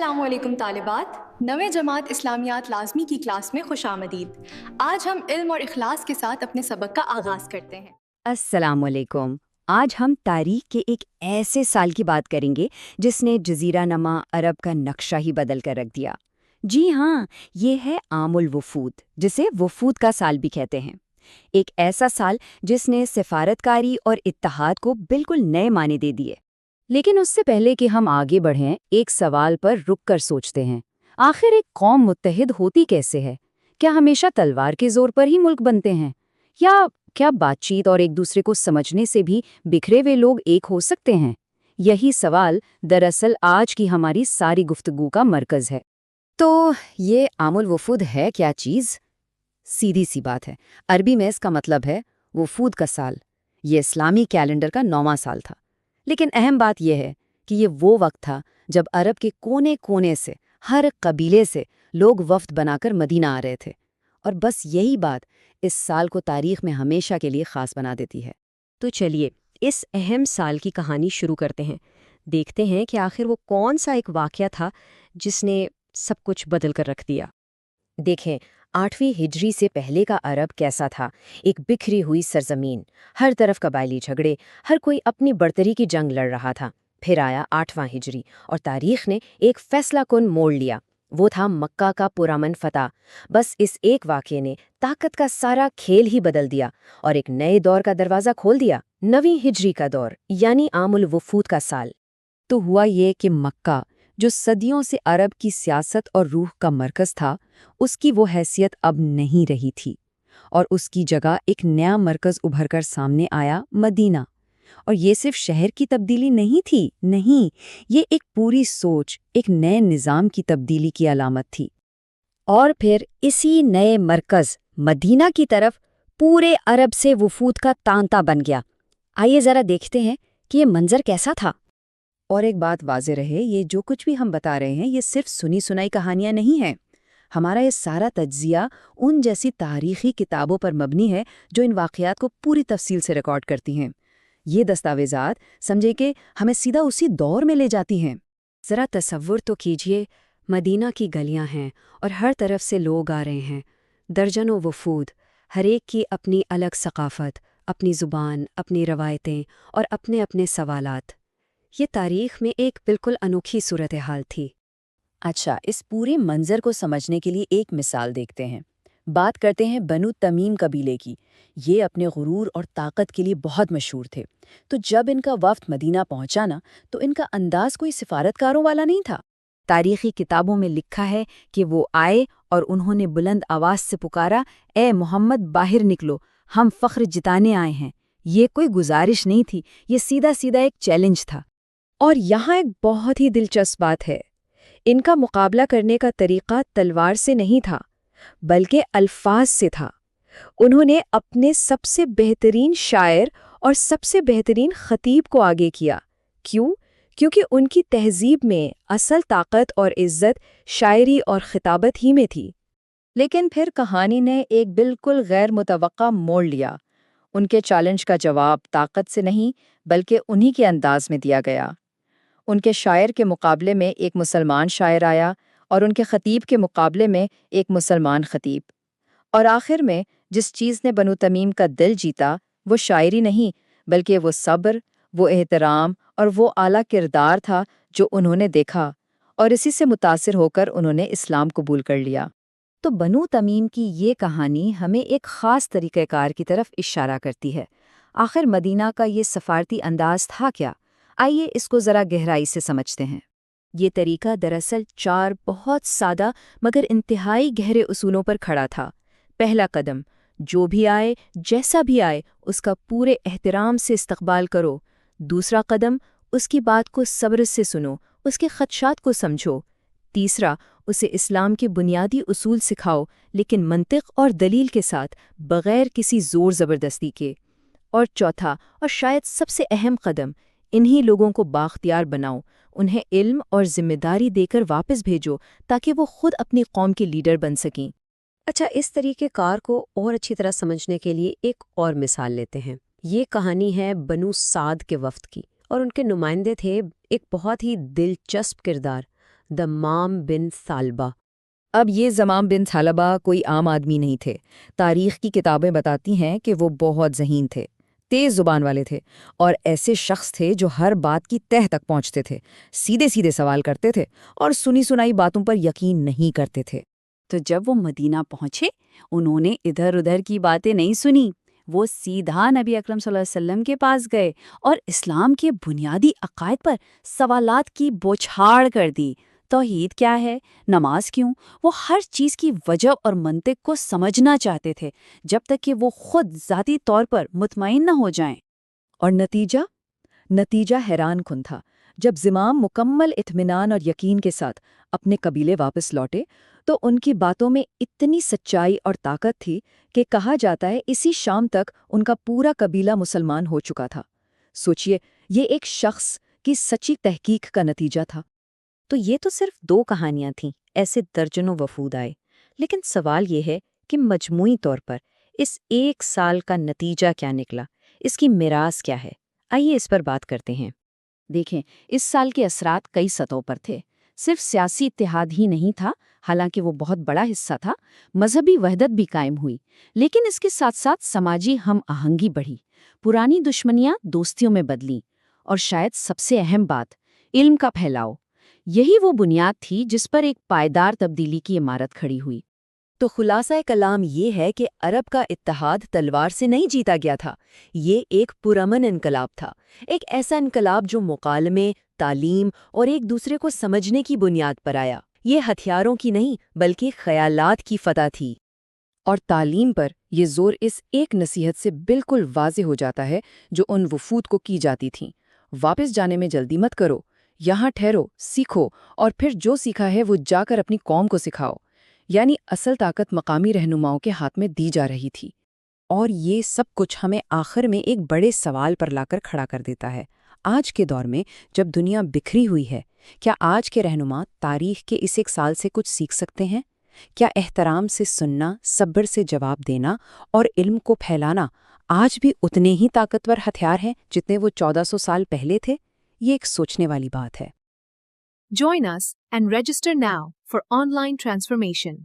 السلام علیکم طالبات، نویں جماعت اسلامیات لازمی کی کلاس میں خوش آمدید۔ آج ہم علم اور اخلاص کے ساتھ اپنے سبق کا آغاز کرتے ہیں۔ السلام علیکم۔ آج ہم تاریخ کے ایک ایسے سال کی بات کریں گے جس نے جزیرہ نما عرب کا نقشہ ہی بدل کر رکھ دیا۔ جی ہاں، یہ ہے عام الوفود، جسے وفود کا سال بھی کہتے ہیں۔ ایک ایسا سال جس نے سفارتکاری اور اتحاد کو بالکل نئے معنی دے دیے۔ لیکن اس سے پہلے کہ ہم آگے بڑھیں، ایک سوال پر رک کر سوچتے ہیں، آخر ایک قوم متحد ہوتی کیسے ہے؟ کیا ہمیشہ تلوار کے زور پر ہی ملک بنتے ہیں؟ یا کیا بات چیت اور ایک دوسرے کو سمجھنے سے بھی بکھرے ہوئے لوگ ایک ہو سکتے ہیں؟ یہی سوال دراصل آج کی ہماری ساری گفتگو کا مرکز ہے۔ تو یہ عام الوفود ہے کیا چیز؟ سیدھی سی بات ہے، عربی میں اس کا مطلب ہے وفود کا سال۔ یہ اسلامی کیلنڈر کا 9واں سال تھا۔ لیکن اہم بات یہ ہے کہ یہ وہ وقت تھا جب عرب کے کونے کونے سے، ہر قبیلے سے لوگ وفد بنا کر مدینہ آ رہے تھے، اور بس یہی بات اس سال کو تاریخ میں ہمیشہ کے لیے خاص بنا دیتی ہے۔ تو چلیے اس اہم سال کی کہانی شروع کرتے ہیں، دیکھتے ہیں کہ آخر وہ کون سا ایک واقعہ تھا جس نے سب کچھ بدل کر رکھ دیا۔ دیکھیں، 8ویں ہجری سے پہلے کا عرب کیسا تھا؟ ایک بکھری ہوئی سرزمین، ہر طرف قبائلی جھگڑے، ہر کوئی اپنی برتری کی جنگ لڑ رہا تھا۔ پھر آیا 8واں ہجری اور تاریخ نے ایک فیصلہ کن موڑ لیا۔ وہ تھا مکہ کا پرامن فتح۔ بس اس ایک واقعے نے طاقت کا سارا کھیل ہی بدل دیا اور ایک نئے دور کا دروازہ کھول دیا، 9ویں ہجری کا دور، یعنی عام الوفود کا سال۔ تو ہوا یہ کہ مکہ، جو صدیوں سے عرب کی سیاست اور روح کا مرکز تھا، اس کی وہ حیثیت اب نہیں رہی تھی، اور اس کی جگہ ایک نیا مرکز ابھر کر سامنے آیا، مدینہ۔ اور یہ صرف شہر کی تبدیلی نہیں تھی، نہیں، یہ ایک پوری سوچ، ایک نئے نظام کی تبدیلی کی علامت تھی۔ اور پھر اسی نئے مرکز مدینہ کی طرف پورے عرب سے وفود کا تانتا بن گیا۔ آئیے ذرا دیکھتے ہیں کہ یہ منظر کیسا تھا۔ اور ایک بات واضح رہے، یہ جو کچھ بھی ہم بتا رہے ہیں یہ صرف سنی سنائی کہانیاں نہیں ہیں۔ ہمارا یہ سارا تجزیہ ان جیسی تاریخی کتابوں پر مبنی ہے جو ان واقعات کو پوری تفصیل سے ریکارڈ کرتی ہیں۔ یہ دستاویزات سمجھے کہ ہمیں سیدھا اسی دور میں لے جاتی ہیں۔ ذرا تصور تو کیجئے، مدینہ کی گلیاں ہیں اور ہر طرف سے لوگ آ رہے ہیں، درجنوں وفود، ہر ایک کی اپنی الگ ثقافت، اپنی زبان، اپنی روایتیں اور اپنے اپنے سوالات۔ یہ تاریخ میں ایک بالکل انوکھی صورتحال تھی۔ اچھا، اس پورے منظر کو سمجھنے کے لیے ایک مثال دیکھتے ہیں۔ بات کرتے ہیں بنو تمیم قبیلے کی۔ یہ اپنے غرور اور طاقت کے لیے بہت مشہور تھے۔ تو جب ان کا وفد مدینہ پہنچا نا، تو ان کا انداز کوئی سفارتکاروں والا نہیں تھا۔ تاریخی کتابوں میں لکھا ہے کہ وہ آئے اور انہوں نے بلند آواز سے پکارا، اے محمد، باہر نکلو، ہم فخر جتانے آئے ہیں۔ یہ کوئی گزارش نہیں تھی، یہ سیدھا سیدھا ایک چیلنج تھا۔ اور یہاں ایک بہت ہی دلچسپ بات ہے، ان کا مقابلہ کرنے کا طریقہ تلوار سے نہیں تھا، بلکہ الفاظ سے تھا۔ انہوں نے اپنے سب سے بہترین شاعر اور سب سے بہترین خطیب کو آگے کیا۔ کیوں؟ کیونکہ ان کی تہذیب میں اصل طاقت اور عزت شاعری اور خطابت ہی میں تھی۔ لیکن پھر کہانی نے ایک بالکل غیر متوقع موڑ لیا۔ ان کے چیلنج کا جواب طاقت سے نہیں بلکہ انہی کے انداز میں دیا گیا۔ ان کے شاعر کے مقابلے میں ایک مسلمان شاعر آیا اور ان کے خطیب کے مقابلے میں ایک مسلمان خطیب۔ اور آخر میں جس چیز نے بنو تمیم کا دل جیتا، وہ شاعری نہیں بلکہ وہ صبر، وہ احترام اور وہ اعلیٰ کردار تھا جو انہوں نے دیکھا، اور اسی سے متاثر ہو کر انہوں نے اسلام قبول کر لیا۔ تو بنو تمیم کی یہ کہانی ہمیں ایک خاص طریقہ کار کی طرف اشارہ کرتی ہے۔ آخر مدینہ کا یہ سفارتی انداز تھا کیا؟ آئیے اس کو ذرا گہرائی سے سمجھتے ہیں۔ یہ طریقہ دراصل 4 بہت سادہ مگر انتہائی گہرے اصولوں پر کھڑا تھا۔ پہلا قدم، جو بھی آئے، جیسا بھی آئے، اس کا پورے احترام سے استقبال کرو۔ دوسرا قدم، اس کی بات کو صبر سے سنو، اس کے خدشات کو سمجھو۔ تیسرا، اسے اسلام کے بنیادی اصول سکھاؤ، لیکن منطق اور دلیل کے ساتھ، بغیر کسی زور زبردستی کے۔ اور چوتھا اور شاید سب سے اہم قدم، انہی لوگوں کو بااختیار بناؤ، انہیں علم اور ذمہ داری دے کر واپس بھیجو تاکہ وہ خود اپنی قوم کے لیڈر بن سکیں۔ اچھا، اس طریقہ کار کو اور اچھی طرح سمجھنے کے لیے ایک اور مثال لیتے ہیں۔ یہ کہانی ہے بنو سعد کے وفد کی، اور ان کے نمائندے تھے ایک بہت ہی دلچسپ کردار، دمام بن ثعلبہ۔ اب یہ زمام بن ثعلبہ کوئی عام آدمی نہیں تھے۔ تاریخ کی کتابیں بتاتی ہیں کہ وہ بہت ذہین تھے، تیز زبان والے تھے، اور ایسے شخص تھے جو ہر بات کی تہہ تک پہنچتے تھے، سیدھے سیدھے سوال کرتے تھے اور سنی سنائی باتوں پر یقین نہیں کرتے تھے۔ تو جب وہ مدینہ پہنچے انہوں نے ادھر ادھر کی باتیں نہیں سنی، وہ سیدھا نبی اکرم صلی اللہ علیہ وسلم کے پاس گئے اور اسلام کے بنیادی عقائد پر سوالات کی بوچھاڑ کر دی۔ توحید کیا ہے، نماز کیوں، وہ ہر چیز کی وجہ اور منطق کو سمجھنا چاہتے تھے جب تک کہ وہ خود ذاتی طور پر مطمئن نہ ہو جائیں۔ اور نتیجہ حیران کن تھا۔ جب زمام مکمل اطمینان اور یقین کے ساتھ اپنے قبیلے واپس لوٹے تو ان کی باتوں میں اتنی سچائی اور طاقت تھی کہ کہا جاتا ہے اسی شام تک ان کا پورا قبیلہ مسلمان ہو چکا تھا۔ سوچئے، یہ ایک شخص کی سچی تحقیق کا نتیجہ تھا۔ تو یہ تو صرف 2 کہانیاں تھیں، ایسے درجنوں وفود آئے، لیکن سوال یہ ہے کہ مجموعی طور پر اس 1 سال کا نتیجہ کیا نکلا، اس کی میراث کیا ہے؟ آئیے اس پر بات کرتے ہیں۔ دیکھیں، اس سال کے اثرات کئی سطحوں پر تھے۔ صرف سیاسی اتحاد ہی نہیں تھا، حالانکہ وہ بہت بڑا حصہ تھا، مذہبی وحدت بھی قائم ہوئی، لیکن اس کے ساتھ ساتھ سماجی ہم آہنگی بڑھی، پرانی دشمنیاں دوستیوں میں بدلیں، اور شاید سب سے اہم بات، علم کا پھیلاؤ۔ یہی وہ بنیاد تھی جس پر ایک پائیدار تبدیلی کی عمارت کھڑی ہوئی۔ تو خلاصہ کلام یہ ہے کہ عرب کا اتحاد تلوار سے نہیں جیتا گیا تھا، یہ ایک پرامن انقلاب تھا، ایک ایسا انقلاب جو مکالمے، تعلیم اور ایک دوسرے کو سمجھنے کی بنیاد پر آیا۔ یہ ہتھیاروں کی نہیں بلکہ خیالات کی فتح تھی۔ اور تعلیم پر یہ زور اس ایک نصیحت سے بالکل واضح ہو جاتا ہے جو ان وفود کو کی جاتی تھیں: واپس جانے میں جلدی مت کرو، یہاں ٹھہرو، سیکھو، اور پھر جو سیکھا ہے وہ جا کر اپنی قوم کو سکھاؤ۔ یعنی اصل طاقت مقامی رہنماؤں کے ہاتھ میں دی جا رہی تھی۔ اور یہ سب کچھ ہمیں آخر میں ایک بڑے سوال پر لا کر کھڑا کر دیتا ہے۔ آج کے دور میں جب دنیا بکھری ہوئی ہے، کیا آج کے رہنما تاریخ کے اس 1 سال سے کچھ سیکھ سکتے ہیں؟ کیا احترام سے سننا، صبر سے جواب دینا اور علم کو پھیلانا آج بھی اتنے ہی طاقتور ہتھیار ہیں جتنے وہ 1400 سال پہلے تھے؟ یہ ایک سوچنے والی بات ہے۔ Join us and register now for online transformation.